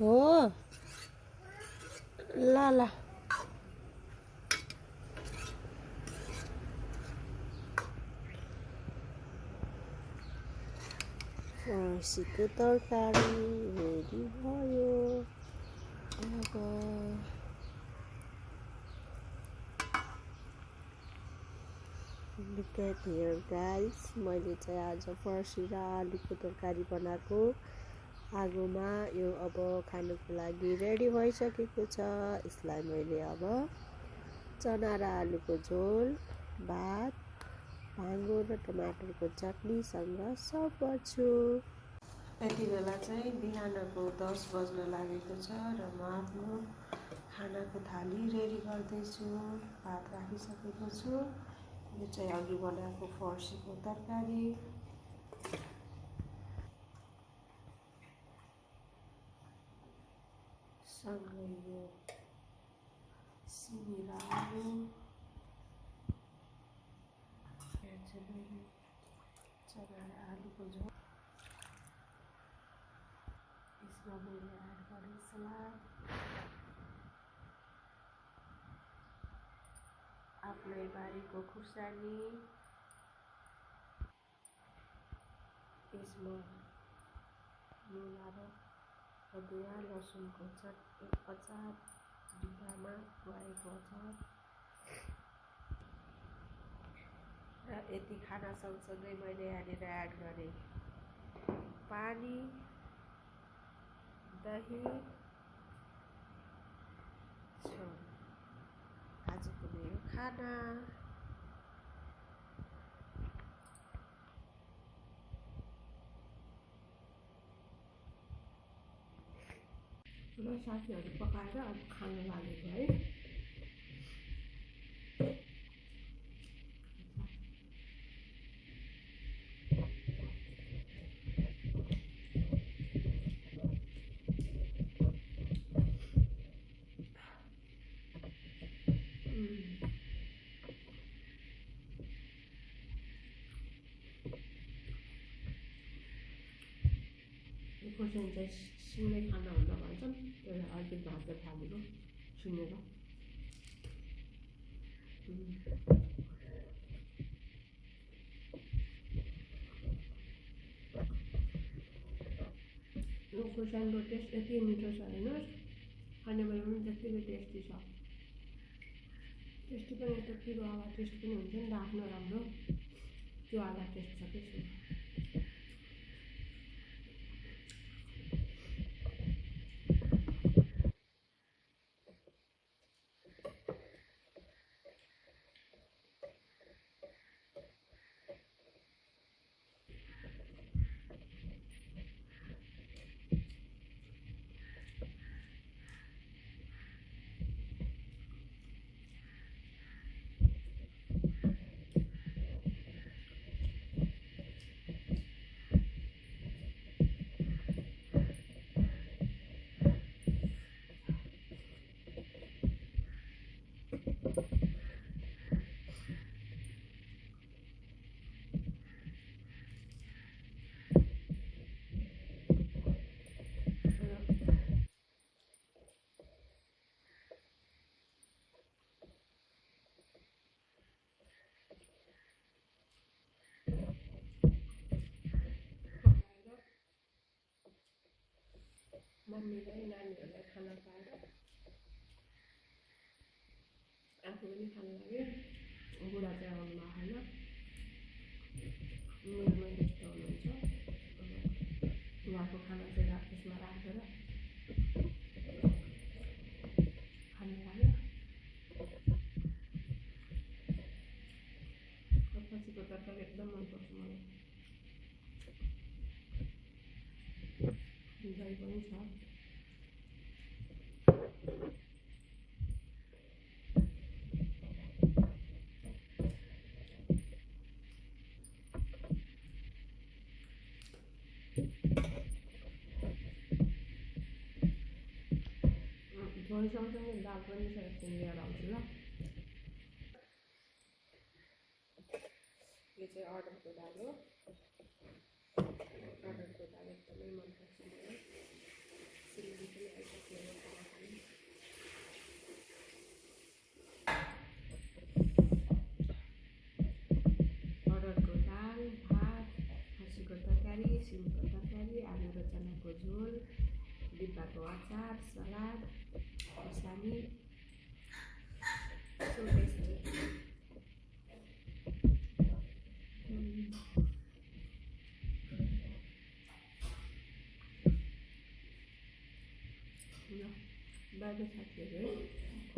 हो ल ल फर्सीको तरकारी रेडी भयो अब look at here guys मैले चाहिँ आज फर्सी र आलुको तरकारी बनाएको आगोमा यो अब खानुको लागि रेडी भइसकेको छ यसलाई मैले अब चना र आलुको झोल भात भाङ्गो र टमाटरको चटनीसँग सर्भ गर्छु यति बेला चाहिँ बिहानको 10 बज्न लागेको छ र म आफ्नो खानाको थाली रेडी गर्दैछु भात राखिसकेको छु यो चाहिँ अघि बनाएको फर्सीको तरकारी सँगै यो सिमी र आलु चना र आलुको झोल यसमा मैले एड गरेँ सलाद आफ्नै बारीको खुर्सानी यसमा मुला र अदुवा लसुनको अचार डिब्बामा खुवाएको अचार र यति खाना सँगसँगै मैले यहाँनिर एड गरेँ पानी दही छ आजको मेरो खाना र साथीहरू पकाएर अब खान लागेको है खोर्सानी चाहिँ सिँगै खाना हुँदा भन्छन् त्यसलाई अलिक भातले थालेको सुनेर यो खोर्सानीको टेस्ट यति मिठो छ होइन खाने बेलामा पनि त्यत्तिकै टेस्टी छ टेस्टी पनि यस्तो पिरो आवा टेस्ट पनि हुन्छ नि त आफ्नो राम्रो त्यो आधा टेस्ट छ त्यसमा मम्मीलाई नानीहरूलाई खाना पाएर आफू पनि खान लाग्यो बुढा चाहिँ आउनु भएको छैन मेरोमा व्यस्त हुनुहुन्छ उहाँको खाना चाहिँ त्यसमा राखेर खान लाग्यो फर्सीको तरकारी एकदम मनपर्छ मलाई दही पनि छ झोल सँगसँगै दाल पनि छ एकछिन लिएर आउँछु ल यो चाहिँ अर्डरको दाल हो अर्डरको दाल एकदमै मनपर्छ मलाई सिलगढी पनि डिब्बाको अचार, सलाद, खुर्सानी, so tasty. ल बाई बाई साथीहरू है।